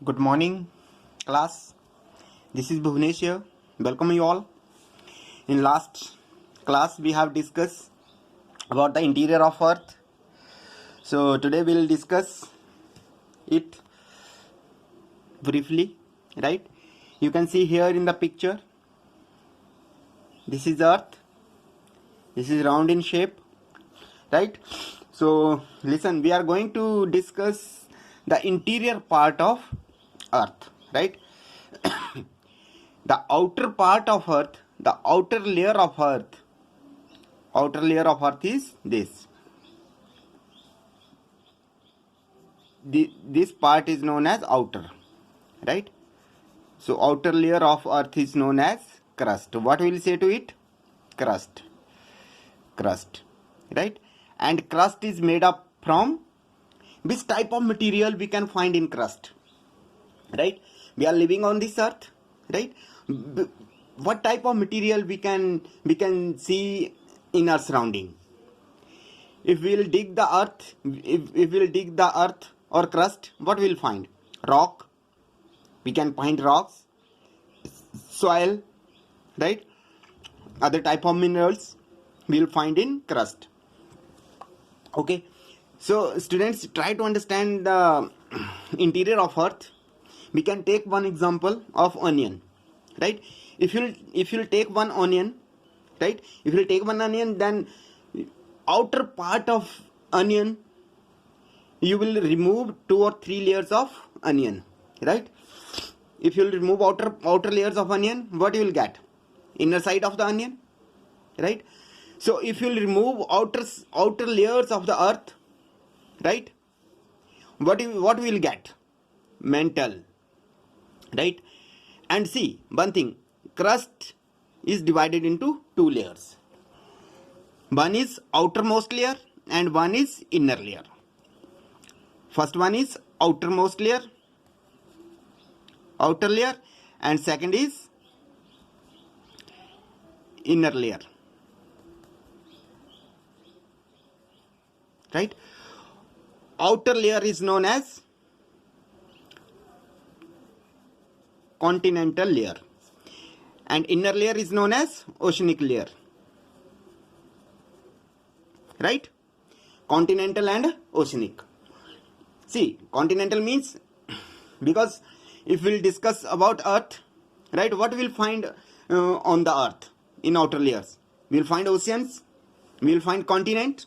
Good morning, class. This is Bhuvnesh here. Welcome you all. In last class, we have discussed about the interior of Earth. So today we will discuss it briefly. Right? You can see here in the picture. This is Earth. This is round in shape. Right? So listen, we are going to discuss the interior part of Earth. Right? The outer part of Earth, the outer layer of Earth is this. This part is known as outer, right? So outer layer of Earth is known as crust. What we will say to it? Crust, right? And crust is made up from which type of material we can find in crust, right? We are living on this Earth, right? What type of material we can see in our surrounding? If we will dig the earth, if we will dig the earth or crust, what we will find? Rock. We can find rocks, soil, right? Other type of minerals we will find in crust. Okay. So students, try to understand the interior of Earth. We can take one example of onion, right? If you'll take one onion, right? If you'll take one onion, then outer part of onion you will remove 2 or 3 layers of onion, right? If you will remove outer layers of onion, what you will get? Inner side of the onion, right? So if you will remove outer layers of the earth, right, what we will get? Mantle, right? And see one thing, crust is divided into 2 layers. One is outermost layer and one is inner layer. First one is outermost layer, outer layer, and second is inner layer, right? Outer layer is known as continental layer and inner layer is known as oceanic layer, right? Continental and oceanic. See, continental means, because if we'll discuss about Earth, right, what we'll find on the Earth in outer layers? We'll find oceans, we'll find continent,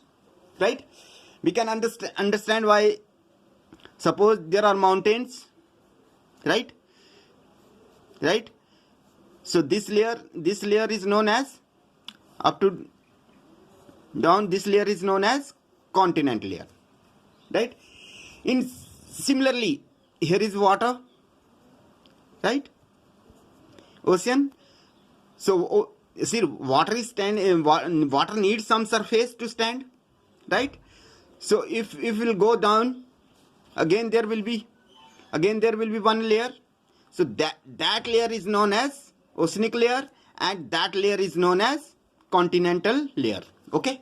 right? We can understand why. Suppose there are mountains, right? Right? So this layer is known as, up to down, this layer is known as continent layer, right? In similarly, here is water, right? Ocean. So see, water needs some surface to stand, right? So if we'll go down, again there will be one layer. So that layer is known as oceanic layer and that layer is known as continental layer. Okay.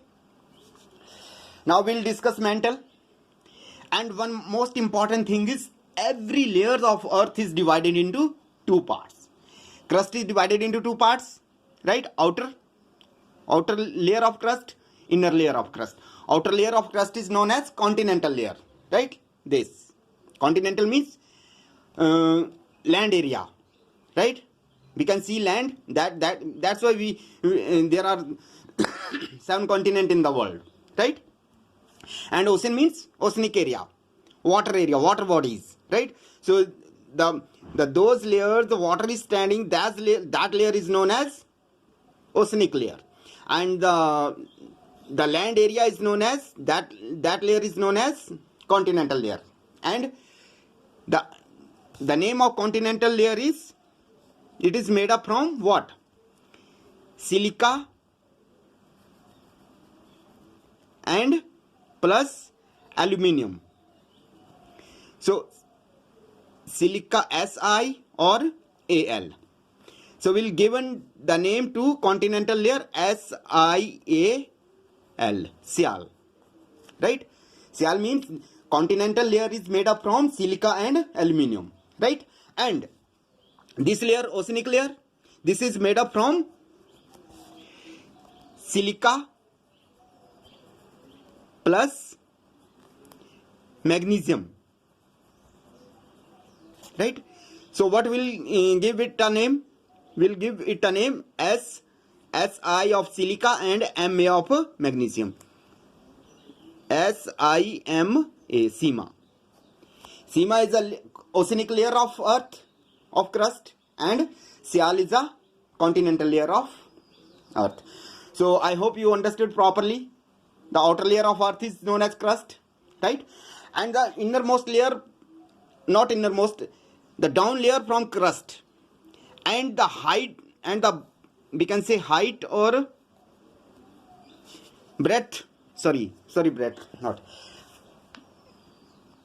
Now we'll discuss mantle. And one most important thing is, every layer of Earth is divided into 2 parts. Crust is divided into 2 parts, right? Outer layer of crust, inner layer of crust. Outer layer of crust is known as continental layer, right? This continental means land area, right? We can see land. That's why there are 7 continents in the world, right? And ocean means oceanic area, water bodies, right? So those layers, the water is standing, that layer is known as oceanic layer, and the land area is known as, that layer is known as continental layer. And the name of continental layer is, it is made up from what? Silica and plus aluminium. So silica, Si or Al. So we'll given the name to continental layer SiAl, Sial, right? Sial means continental layer is made up from silica and aluminium. right? And this layer, oceanic layer, this is made up from silica plus magnesium, right? So what will give it a name? We'll give it a name as Si of silica and Ma of magnesium. SiMa. Sima is a oceanic layer of earth, of crust, and Sial is a continental layer of earth. So I hope you understood properly. The outer layer of earth is known as crust, right? And the innermost layer, not innermost, the down layer from crust, and the height, and the, we can say height or breadth, breadth, not,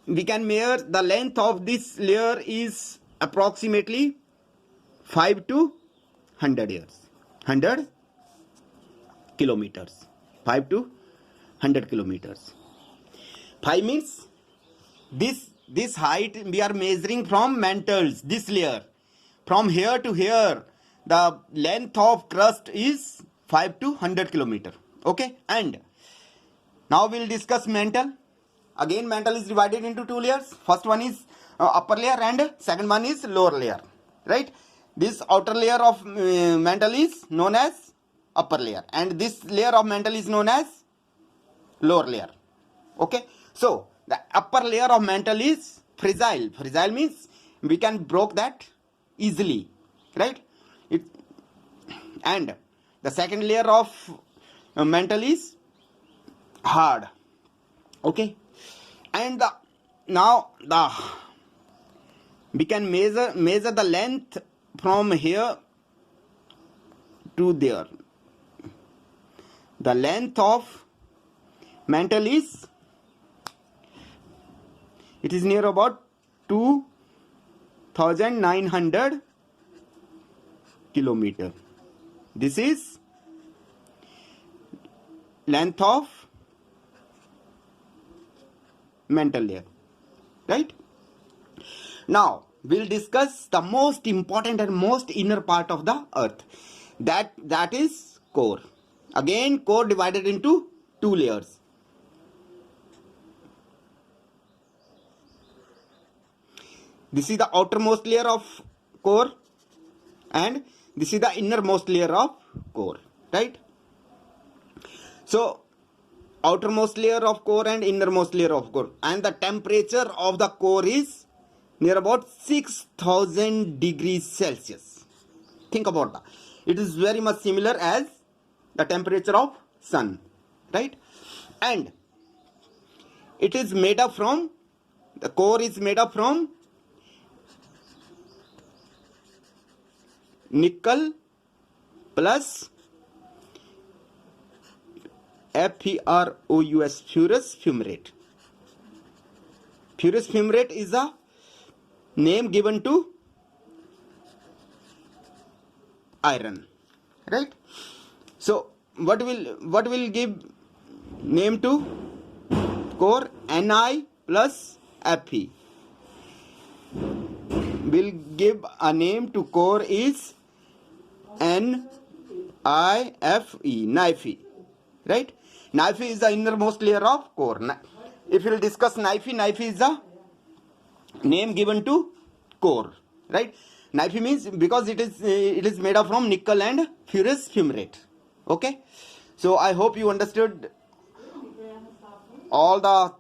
we can measure the length of this layer is approximately 5 to 100 years, 100 kilometers, 5 to 100 kilometers. 5 means this height we are measuring from mantles, this layer. From here to here, the length of crust is 5 to 100 kilometer. Okay, and now we'll discuss mantle. Again, mantle is divided into two layers. First one is upper layer and second one is lower layer, right? This outer layer of mantle is known as upper layer, and this layer of mantle is known as lower layer. Okay, so the upper layer of mantle is fragile. Fragile means we can break that easily, right? And the second layer of mantle is hard. Okay, and we can measure the length from here to there. The length of mantle is, it is near about 2,900 kilometer. This is length of mantle layer, right? Now we'll discuss the most important and most inner part of the earth, that is core. Again, core divided into two layers. This is the outermost layer of core and this is the innermost layer of core, right? So outermost layer of core and innermost layer of core, and the temperature of the core is near about 6,000 degrees Celsius. Think about that. It is very much similar as the temperature of sun, right? And it is made up from, the core is made up from nickel plus FeROUS, ferrous fumarate. Ferrous fumarate is a name given to iron, right? So what will give name to core? Ni plus Fe will give a name to core is NiFe, NiFe, right? NiFe is the innermost layer of core. If we'll discuss NiFe is the name given to core, right? NiFe means because it is made up from nickel and ferrous fumarate. Okay, so I hope you understood all the